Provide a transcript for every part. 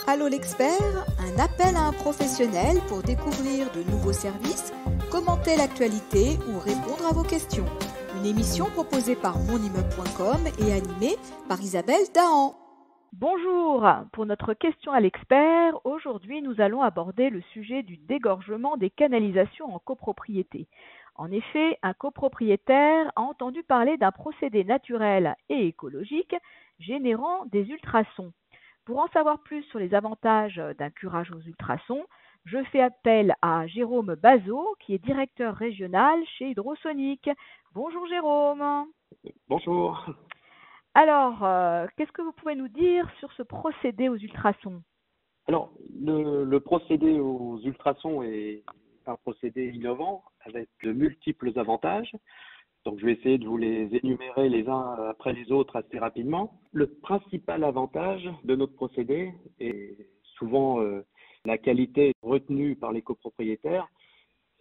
Allô l'expert, un appel à un professionnel pour découvrir de nouveaux services, commenter l'actualité ou répondre à vos questions. Une émission proposée par monimmeuble.com et animée par Isabelle Dahan. Bonjour, pour notre question à l'expert, aujourd'hui nous allons aborder le sujet du dégorgement des canalisations en copropriété. En effet, un copropriétaire a entendu parler d'un procédé naturel et écologique générant des ultrasons. Pour en savoir plus sur les avantages d'un curage aux ultrasons, je fais appel à Jérôme Bazot, qui est directeur régional chez Hydrosonic. Bonjour Jérôme. Bonjour. Alors, qu'est-ce que vous pouvez nous dire sur ce procédé aux ultrasons? Alors, le procédé aux ultrasons est un procédé innovant avec de multiples avantages. Donc, je vais essayer de vous les énumérer les uns après les autres assez rapidement. Le principal avantage de notre procédé est souvent la qualité retenue par les copropriétaires,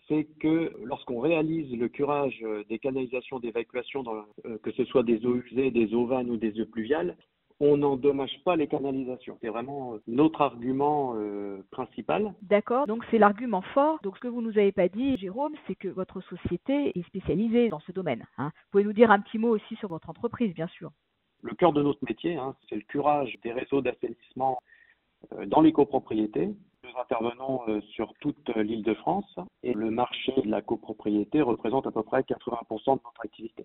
c'est que lorsqu'on réalise le curage des canalisations d'évacuation, que ce soit des eaux usées, des eaux vannes ou des eaux pluviales, on n'endommage pas les canalisations. C'est vraiment notre argument principal. D'accord, donc c'est l'argument fort. Donc ce que vous nous avez pas dit, Jérôme, c'est que votre société est spécialisée dans ce domaine. Vous pouvez nous dire un petit mot aussi sur votre entreprise, bien sûr. Le cœur de notre métier, c'est le curage des réseaux d'assainissement dans les copropriétés. Nous intervenons sur toute l'Île-de-France et le marché de la copropriété représente à peu près 80% de notre activité.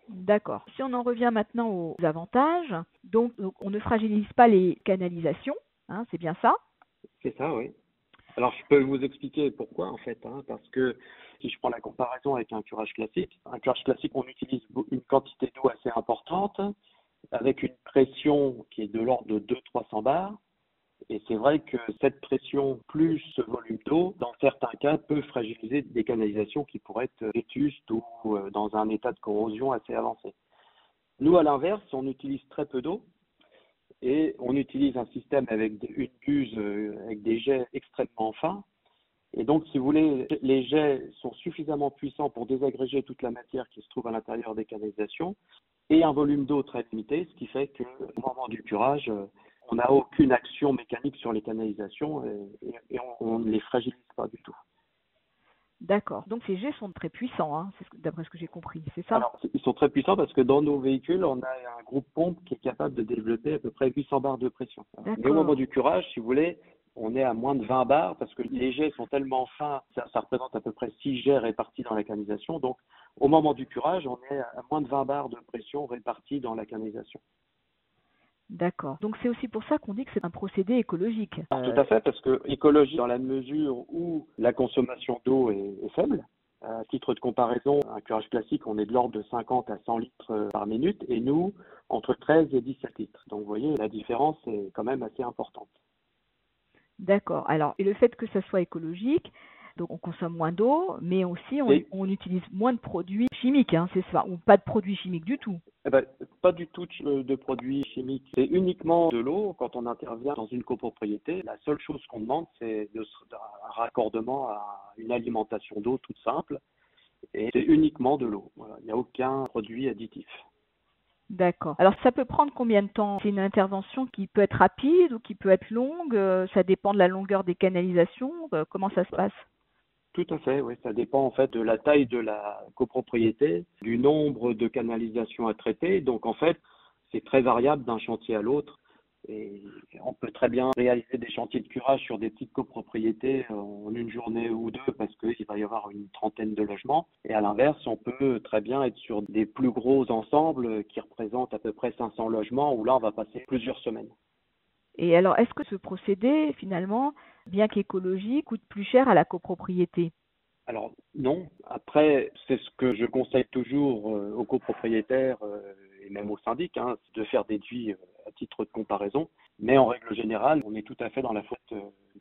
D'accord. Si on en revient maintenant aux avantages, donc on ne fragilise pas les canalisations, c'est bien ça? C'est ça, oui. Alors je peux vous expliquer pourquoi en fait, parce que si je prends la comparaison avec un curage classique, on utilise une quantité d'eau assez importante avec une pression qui est de l'ordre de 200-300 bars. Et c'est vrai que cette pression plus ce volume d'eau, dans certains cas, peut fragiliser des canalisations qui pourraient être vétustes ou dans un état de corrosion assez avancé. Nous, à l'inverse, on utilise très peu d'eau et on utilise un système avec une buse avec des jets extrêmement fins. Et donc, si vous voulez, les jets sont suffisamment puissants pour désagréger toute la matière qui se trouve à l'intérieur des canalisations et un volume d'eau très limité, ce qui fait qu'au moment du curage, on n'a aucune action mécanique sur les canalisations et on ne les fragilise pas du tout. D'accord. Donc ces jets sont très puissants, d'après ce que j'ai compris, c'est ça? Alors, ils sont très puissants parce que dans nos véhicules, on a un groupe pompe qui est capable de développer à peu près 800 bars de pression. Mais au moment du curage, si vous voulez, on est à moins de 20 bars parce que les jets sont tellement fins, ça représente à peu près 6 jets répartis dans la canalisation. Donc, au moment du curage, on est à moins de 20 bars de pression répartis dans la canalisation. D'accord. Donc c'est aussi pour ça qu'on dit que c'est un procédé écologique. Tout à fait, parce que écologique dans la mesure où la consommation d'eau est faible. À titre de comparaison, un curage classique, on est de l'ordre de 50 à 100 litres par minute et nous, entre 13 et 17 litres. Donc vous voyez, la différence est quand même assez importante. D'accord. Alors, et le fait que ça soit écologique, donc on consomme moins d'eau, mais aussi on utilise moins de produits chimiques, c'est ça, ou pas de produits chimiques du tout. Pas du tout de produits chimiques. C'est uniquement de l'eau. Quand on intervient dans une copropriété, la seule chose qu'on demande, c'est un raccordement à une alimentation d'eau toute simple. Et c'est uniquement de l'eau. Voilà. Il n'y a aucun produit additif. D'accord. Alors ça peut prendre combien de temps? C'est une intervention qui peut être rapide ou qui peut être longue, ça dépend de la longueur des canalisations, comment ça se passe? Tout à fait, oui. Ça dépend en fait de la taille de la copropriété, du nombre de canalisations à traiter. Donc en fait, c'est très variable d'un chantier à l'autre. Et on peut très bien réaliser des chantiers de curage sur des petites copropriétés en une journée ou deux parce qu'il va y avoir une trentaine de logements. Et à l'inverse, on peut très bien être sur des plus gros ensembles qui représentent à peu près 500 logements où là, on va passer plusieurs semaines. Et alors, est-ce que ce procédé, finalement, bien qu'écologique, coûte plus cher à la copropriété? Alors non. Après, c'est ce que je conseille toujours aux copropriétaires et même aux syndics, de faire des devis à titre de comparaison. Mais en règle générale, on est tout à fait dans la faute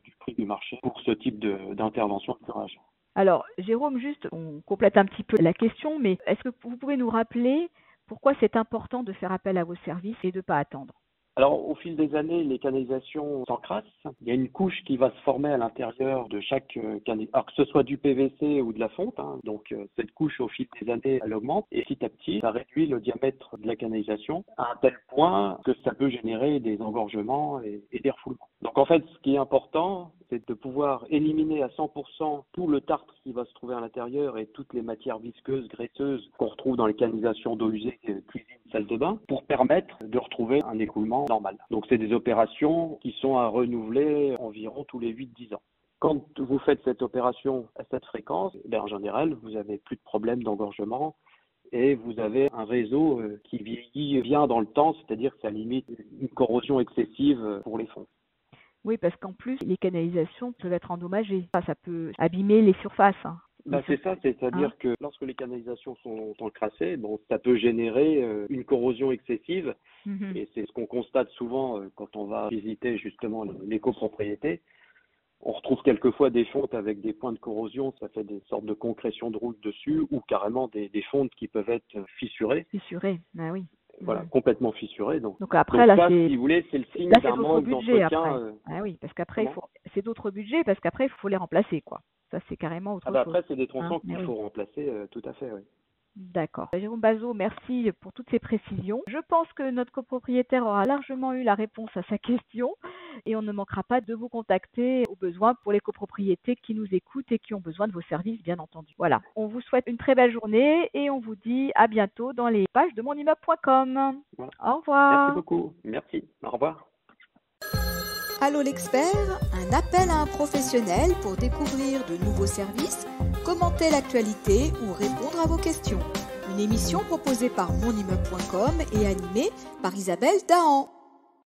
du prix du marché pour ce type d'intervention de curage. Alors, Jérôme, juste, on complète un petit peu la question, mais est-ce que vous pouvez nous rappeler pourquoi c'est important de faire appel à vos services et de ne pas attendre? Alors, au fil des années, les canalisations s'encrassent. Il y a une couche qui va se former à l'intérieur de chaque canalisation, alors que ce soit du PVC ou de la fonte. Donc, cette couche, au fil des années, elle augmente. Et petit à petit, ça réduit le diamètre de la canalisation à un tel point que ça peut générer des engorgements et des refoulements. Donc, en fait, ce qui est important, c'est de pouvoir éliminer à 100% tout le tartre qui va se trouver à l'intérieur et toutes les matières visqueuses, graisseuses qu'on retrouve dans les canalisations d'eau usée, cuisine, salle de bain, pour permettre de retrouver un écoulement normal. Donc, c'est des opérations qui sont à renouveler environ tous les 8-10 ans. Quand vous faites cette opération à cette fréquence, en général, vous n'avez plus de problème d'engorgement et vous avez un réseau qui vieillit bien dans le temps, c'est-à-dire que ça limite une corrosion excessive pour les fonds. Oui, parce qu'en plus, les canalisations peuvent être endommagées. Ça peut abîmer les surfaces. C'est ça, c'est-à-dire que lorsque les canalisations sont encrassées, ça peut générer une corrosion excessive. Et c'est ce qu'on constate souvent quand on va visiter justement les copropriétés. On retrouve quelquefois des fontes avec des points de corrosion, ça fait des sortes de concrétions de route dessus, ou carrément des fontes qui peuvent être fissurées. Fissurées, oui. Voilà, complètement fissurées. Donc après, là, si vous voulez, c'est le signe d'un manque d'entretien. Oui, parce qu'après, c'est d'autres budgets, parce qu'après, il faut les remplacer, quoi. Ça, c'est carrément autre chose. Après, c'est des tronçons qu'il faut remplacer, tout à fait, oui. D'accord. Jérôme Bazot, merci pour toutes ces précisions. Je pense que notre copropriétaire aura largement eu la réponse à sa question et on ne manquera pas de vous contacter au besoin pour les copropriétés qui nous écoutent et qui ont besoin de vos services, bien entendu. Voilà. On vous souhaite une très belle journée et on vous dit à bientôt dans les pages de monimmeuble.com. Voilà. Au revoir. Merci beaucoup. Merci. Au revoir. Allô l'expert, un appel à un professionnel pour découvrir de nouveaux services, commenter l'actualité ou répondre à vos questions. Une émission proposée par monimmeuble.com et animée par Isabelle Dahan.